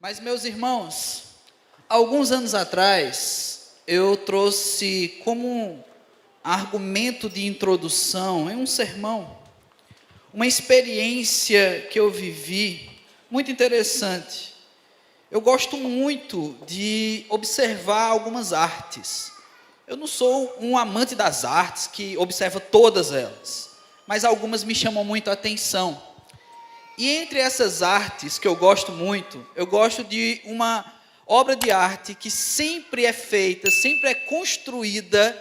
Mas, meus irmãos, alguns anos atrás, eu trouxe como argumento de introdução, em um sermão, uma experiência que eu vivi, muito interessante. Eu gosto muito de observar algumas artes. Eu não sou um amante das artes que observa todas elas, mas algumas me chamam muito a atenção. E entre essas artes que eu gosto muito, eu gosto de uma obra de arte que sempre é feita, sempre é construída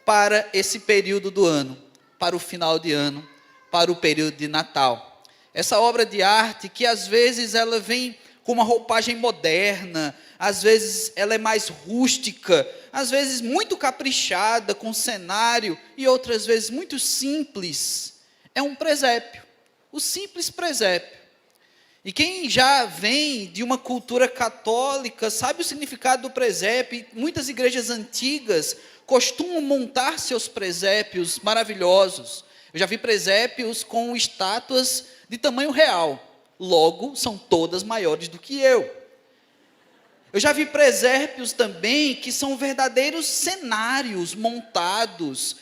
para esse período do ano, para o final de ano, para o período de Natal. Essa obra de arte que às vezes ela vem com uma roupagem moderna, às vezes ela é mais rústica, às vezes muito caprichada com cenário e outras vezes muito simples. É um presépio. O simples presépio. E quem já vem de uma cultura católica sabe o significado do presépio. Muitas igrejas antigas costumam montar seus presépios maravilhosos. Eu já vi presépios com estátuas de tamanho real. Logo, são todas maiores do que eu. Eu já vi presépios também que são verdadeiros cenários montados,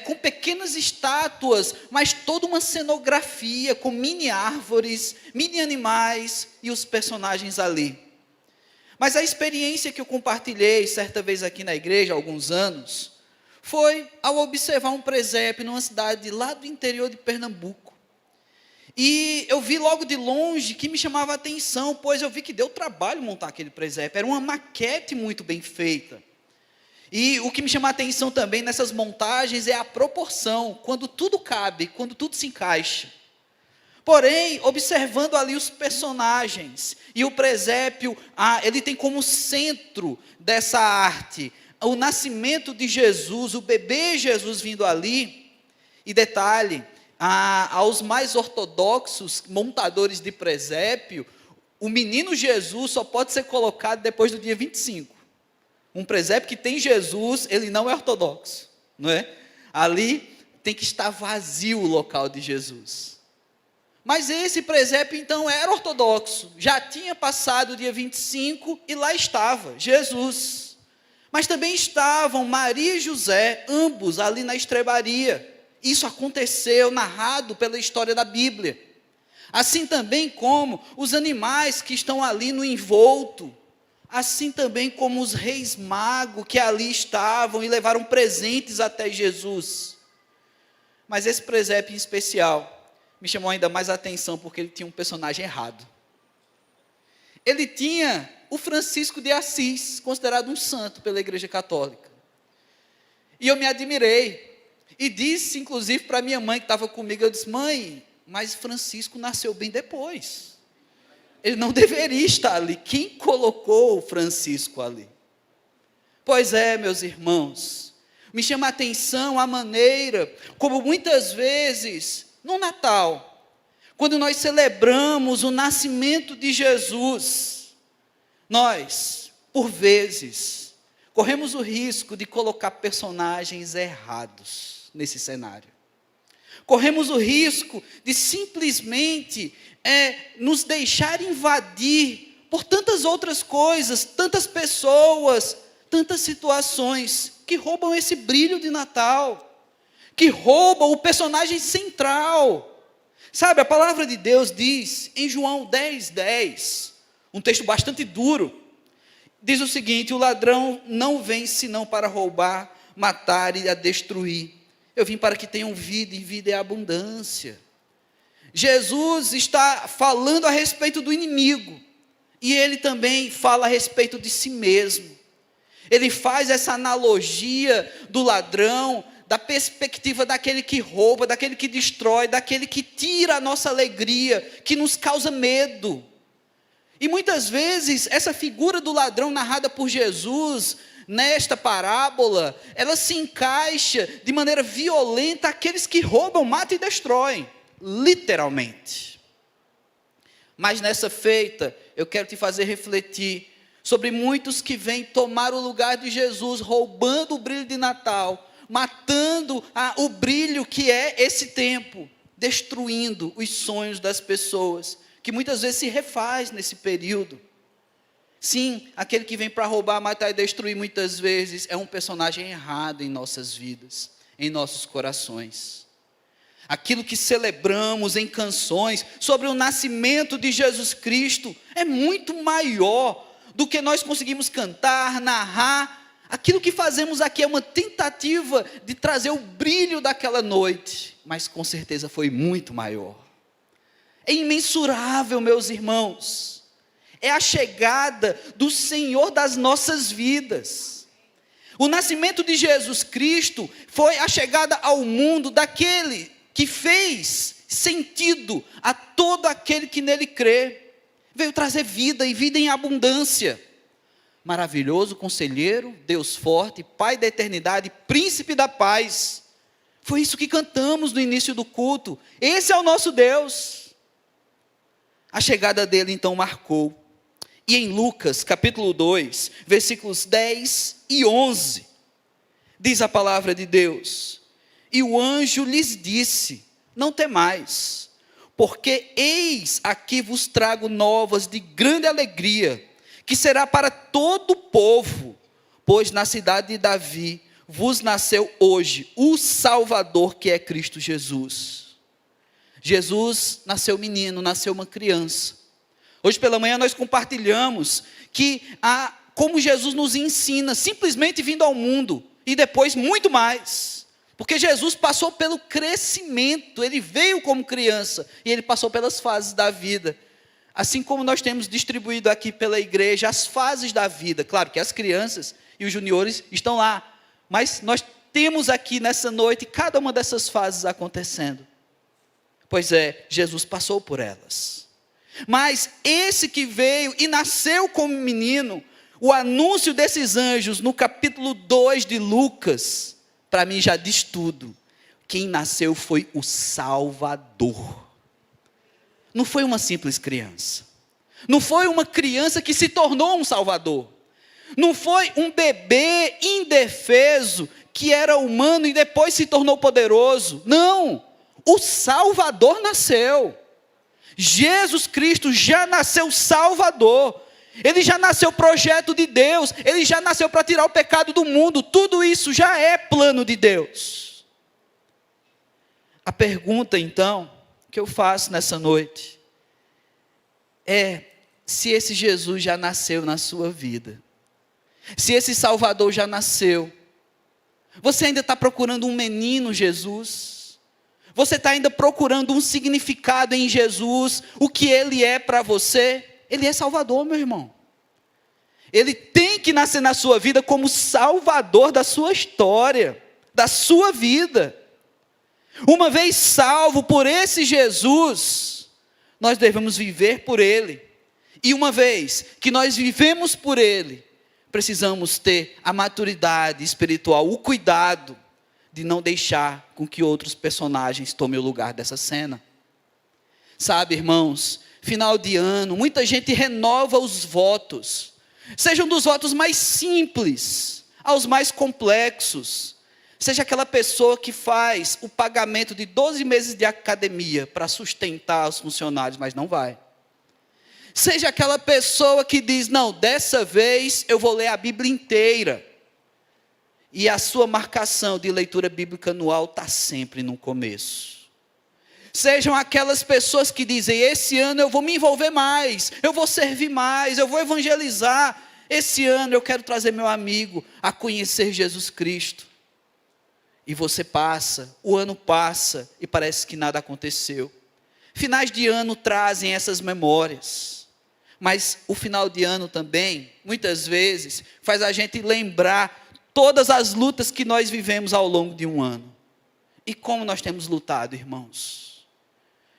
com pequenas estátuas, mas toda uma cenografia com mini árvores, mini animais e os personagens ali. Mas a experiência que eu compartilhei certa vez aqui na igreja, há alguns anos, foi ao observar um presépio numa cidade lá do interior de Pernambuco. E eu vi logo de longe que me chamava a atenção, pois eu vi que deu trabalho montar aquele presépio, era uma maquete muito bem feita. E o que me chama a atenção também nessas montagens é a proporção, quando tudo cabe, quando tudo se encaixa. Porém, observando ali os personagens, e o presépio, ele tem como centro dessa arte, o nascimento de Jesus, o bebê Jesus vindo ali, e detalhe, aos mais ortodoxos montadores de presépio, o menino Jesus só pode ser colocado depois do dia 25. Um presépio que tem Jesus, ele não é ortodoxo, não é? Ali tem que estar vazio o local de Jesus. Mas esse presépio então era ortodoxo, já tinha passado o dia 25 e lá estava Jesus. Mas também estavam Maria e José, ambos ali na estrebaria. Isso aconteceu, narrado pela história da Bíblia. Assim também como os animais que estão ali no envolto, assim também como os reis magos que ali estavam e levaram presentes até Jesus. Mas esse presépio em especial me chamou ainda mais a atenção porque ele tinha um personagem errado. Ele tinha o Francisco de Assis, considerado um santo pela Igreja Católica. E eu me admirei. E disse, inclusive, para minha mãe que estava comigo, eu disse, mãe, mas Francisco nasceu bem depois. Ele não deveria estar ali. Quem colocou o Francisco ali? Pois é, meus irmãos, me chama a atenção a maneira como muitas vezes, no Natal, quando nós celebramos o nascimento de Jesus, nós, por vezes, corremos o risco de colocar personagens errados nesse cenário. Corremos o risco de simplesmente nos deixar invadir por tantas outras coisas, tantas pessoas, tantas situações que roubam esse brilho de Natal, que roubam o personagem central. Sabe, a palavra de Deus diz em João 10:10, um texto bastante duro, diz o seguinte: o ladrão não vem senão para roubar, matar e a destruir. Eu vim para que tenham vida, e vida é abundância. Jesus está falando a respeito do inimigo, e ele também fala a respeito de si mesmo. Ele faz essa analogia do ladrão, da perspectiva daquele que rouba, daquele que destrói, daquele que tira a nossa alegria, que nos causa medo. E muitas vezes, essa figura do ladrão narrada por Jesus, nesta parábola, ela se encaixa de maneira violenta àqueles que roubam, matam e destroem, literalmente. Mas nessa feita, eu quero te fazer refletir sobre muitos que vêm tomar o lugar de Jesus, roubando o brilho de Natal, matando o brilho que é esse tempo, destruindo os sonhos das pessoas, que muitas vezes se refaz nesse período. Sim, aquele que vem para roubar, matar e destruir muitas vezes é um personagem errado em nossas vidas, em nossos corações. Aquilo que celebramos em canções sobre o nascimento de Jesus Cristo é muito maior do que nós conseguimos cantar, narrar. Aquilo que fazemos aqui é uma tentativa de trazer o brilho daquela noite, mas com certeza foi muito maior. É imensurável, meus irmãos. É a chegada do Senhor das nossas vidas. O nascimento de Jesus Cristo foi a chegada ao mundo daquele que fez sentido a todo aquele que nele crê. Veio trazer vida e vida em abundância. Maravilhoso conselheiro, Deus forte, Pai da eternidade, Príncipe da paz. Foi isso que cantamos no início do culto. Esse é o nosso Deus. A chegada dele então marcou. E em Lucas capítulo 2, versículos 10 e 11, diz a palavra de Deus: e o anjo lhes disse: não temais, porque eis aqui vos trago novas de grande alegria, que será para todo o povo, pois na cidade de Davi vos nasceu hoje o Salvador, que é Cristo Jesus. Jesus nasceu menino, nasceu uma criança. Hoje pela manhã nós compartilhamos como Jesus nos ensina, simplesmente vindo ao mundo, e depois muito mais. Porque Jesus passou pelo crescimento, ele veio como criança, e ele passou pelas fases da vida. Assim como nós temos distribuído aqui pela igreja as fases da vida. Claro que as crianças e os juniores estão lá, mas nós temos aqui nessa noite cada uma dessas fases acontecendo. Pois é, Jesus passou por elas. Mas esse que veio e nasceu como menino, o anúncio desses anjos no capítulo 2 de Lucas, para mim já diz tudo. Quem nasceu foi o Salvador. Não foi uma simples criança. Não foi uma criança que se tornou um Salvador. Não foi um bebê indefeso que era humano e depois se tornou poderoso. Não, o Salvador nasceu. Jesus Cristo já nasceu Salvador. Ele já nasceu projeto de Deus. Ele já nasceu para tirar o pecado do mundo. Tudo isso já é plano de Deus. A pergunta então que eu faço nessa noite é se esse Jesus já nasceu na sua vida. Se esse Salvador já nasceu. Você ainda está procurando um menino Jesus? Você está ainda procurando um significado em Jesus, o que Ele é para você? Ele é Salvador, meu irmão. Ele tem que nascer na sua vida como Salvador da sua história, da sua vida. Uma vez salvo por esse Jesus, nós devemos viver por Ele. E uma vez que nós vivemos por Ele, precisamos ter a maturidade espiritual, o cuidado de não deixar com que outros personagens tomem o lugar dessa cena. Sabe, irmãos, final de ano, muita gente renova os votos, sejam dos votos mais simples aos mais complexos. Seja aquela pessoa que faz o pagamento de 12 meses de academia para sustentar os funcionários, mas não vai. Seja aquela pessoa que diz: não, dessa vez eu vou ler a Bíblia inteira. E a sua marcação de leitura bíblica anual está sempre no começo. Sejam aquelas pessoas que dizem: esse ano eu vou me envolver mais, eu vou servir mais, eu vou evangelizar. Esse ano eu quero trazer meu amigo a conhecer Jesus Cristo. E você passa, o ano passa e parece que nada aconteceu. Finais de ano trazem essas memórias. Mas o final de ano também, muitas vezes, faz a gente lembrar todas as lutas que nós vivemos ao longo de um ano. E como nós temos lutado, irmãos.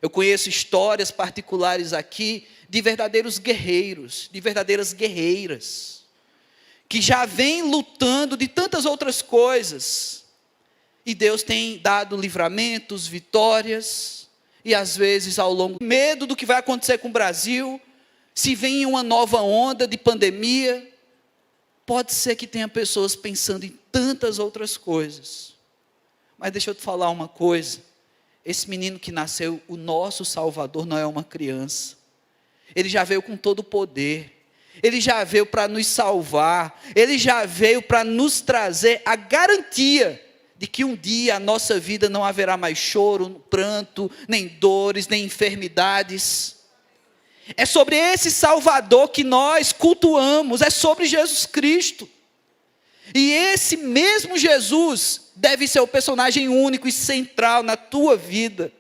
Eu conheço histórias particulares aqui de verdadeiros guerreiros, de verdadeiras guerreiras, que já vêm lutando de tantas outras coisas. E Deus tem dado livramentos, vitórias, e às vezes ao longo do medo do que vai acontecer com o Brasil, se vem uma nova onda de pandemia, pode ser que tenha pessoas pensando em tantas outras coisas. Mas deixa eu te falar uma coisa. Esse menino que nasceu, o nosso Salvador, não é uma criança. Ele já veio com todo o poder. Ele já veio para nos salvar, Ele já veio para nos trazer a garantia de que um dia a nossa vida não haverá mais choro, pranto, nem dores, nem enfermidades. É sobre esse Salvador que nós cultuamos, é sobre Jesus Cristo. E esse mesmo Jesus deve ser o personagem único e central na tua vida.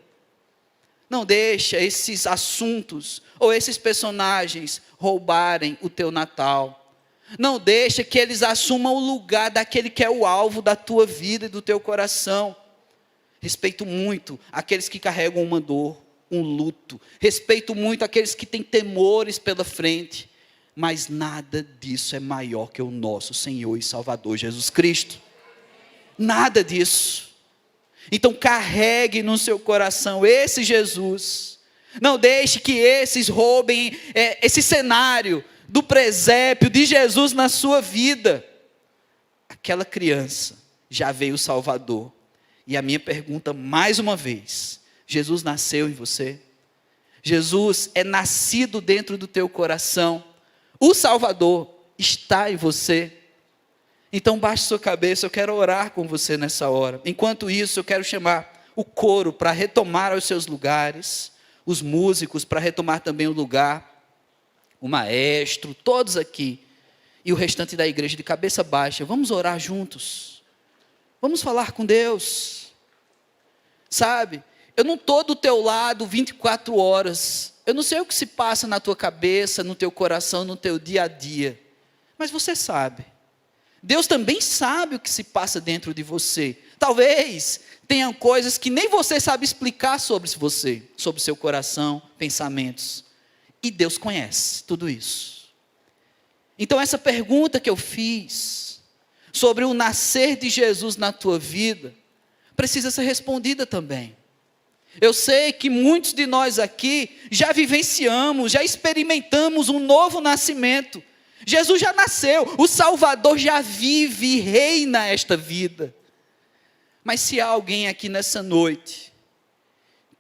Não deixa esses assuntos ou esses personagens roubarem o teu Natal. Não deixa que eles assumam o lugar daquele que é o alvo da tua vida e do teu coração. Respeito muito aqueles que carregam uma dor, um luto. Respeito muito aqueles que têm temores pela frente. Mas nada disso é maior que o nosso Senhor e Salvador Jesus Cristo. Nada disso. Então carregue no seu coração esse Jesus. Não deixe que esses roubem esse cenário do presépio de Jesus na sua vida. Aquela criança já veio o Salvador. E a minha pergunta mais uma vez: Jesus nasceu em você? Jesus é nascido dentro do teu coração? O Salvador está em você? Então baixe sua cabeça, eu quero orar com você nessa hora. Enquanto isso, eu quero chamar o coro para retomar os seus lugares, os músicos para retomar também o lugar, o maestro, todos aqui, e o restante da igreja de cabeça baixa. Vamos orar juntos, vamos falar com Deus. Sabe, eu não estou do teu lado 24 horas, eu não sei o que se passa na tua cabeça, no teu coração, no teu dia a dia, mas você sabe. Deus também sabe o que se passa dentro de você. Talvez tenham coisas que nem você sabe explicar sobre você, sobre seu coração, pensamentos. E Deus conhece tudo isso. Então essa pergunta que eu fiz sobre o nascer de Jesus na tua vida precisa ser respondida também. Eu sei que muitos de nós aqui já vivenciamos, já experimentamos um novo nascimento. Jesus já nasceu, o Salvador já vive e reina esta vida. Mas se há alguém aqui nessa noite,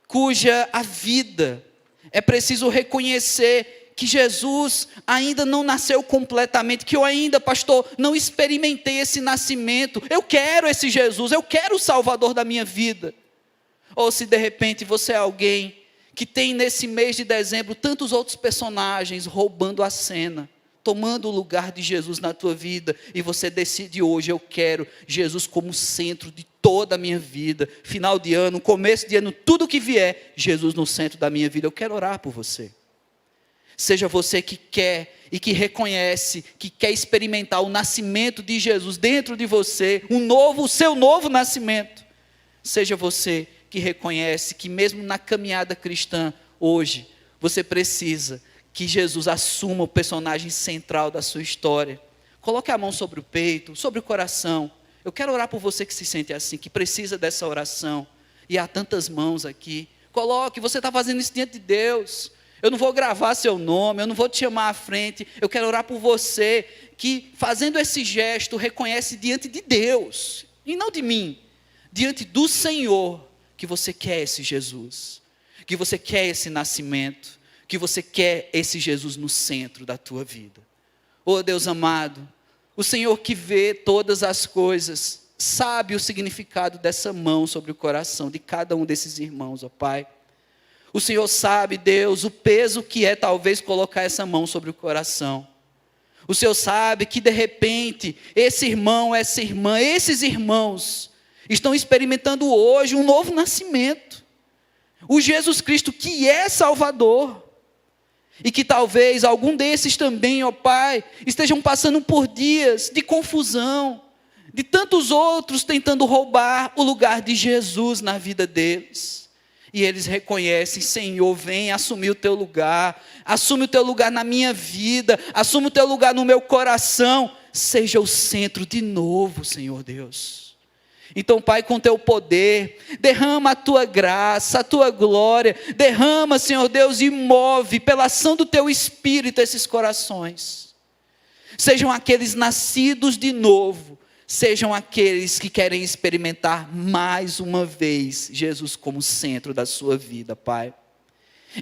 cuja a vida é preciso reconhecer que Jesus ainda não nasceu completamente, que eu ainda, pastor, não experimentei esse nascimento, eu quero esse Jesus, eu quero o Salvador da minha vida. Ou se de repente você é alguém que tem nesse mês de dezembro tantos outros personagens roubando a cena, tomando o lugar de Jesus na tua vida, e você decide hoje: eu quero Jesus como centro de toda a minha vida, final de ano, começo de ano, tudo que vier, Jesus no centro da minha vida. Eu quero orar por você. Seja você que quer e que reconhece, que quer experimentar o nascimento de Jesus dentro de você, o seu novo nascimento. Seja você que reconhece que mesmo na caminhada cristã, hoje, você precisa que Jesus assuma o personagem central da sua história. Coloque a mão sobre o peito, sobre o coração. Eu quero orar por você que se sente assim, que precisa dessa oração. E há tantas mãos aqui. Coloque, você está fazendo isso diante de Deus. Eu não vou gravar seu nome, eu não vou te chamar à frente. Eu quero orar por você que, fazendo esse gesto, reconhece diante de Deus, e não de mim, diante do Senhor, que você quer esse Jesus, que você quer esse nascimento, que você quer esse Jesus no centro da tua vida. Oh Deus amado, o Senhor que vê todas as coisas, sabe o significado dessa mão sobre o coração de cada um desses irmãos, ó Pai. O Senhor sabe, Deus, o peso que é talvez colocar essa mão sobre o coração. O Senhor sabe que de repente, esse irmão, essa irmã, esses irmãos estão experimentando hoje um novo nascimento. O Jesus Cristo que é Salvador. E que talvez algum desses também, ó Pai, estejam passando por dias de confusão, de tantos outros tentando roubar o lugar de Jesus na vida deles. E eles reconhecem: Senhor, vem assumir o teu lugar, assume o teu lugar na minha vida, assume o teu lugar no meu coração, seja o centro de novo, Senhor Deus. Então, Pai, com teu poder, derrama a tua graça, a tua glória, derrama, Senhor Deus, e move pela ação do teu Espírito esses corações. Sejam aqueles nascidos de novo, sejam aqueles que querem experimentar mais uma vez Jesus como centro da sua vida, Pai.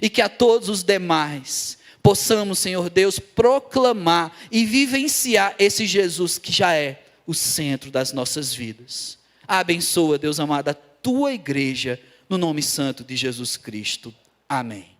E que a todos os demais possamos, Senhor Deus, proclamar e vivenciar esse Jesus que já é o centro das nossas vidas. Abençoa, Deus amado, a tua igreja, no nome santo de Jesus Cristo. Amém.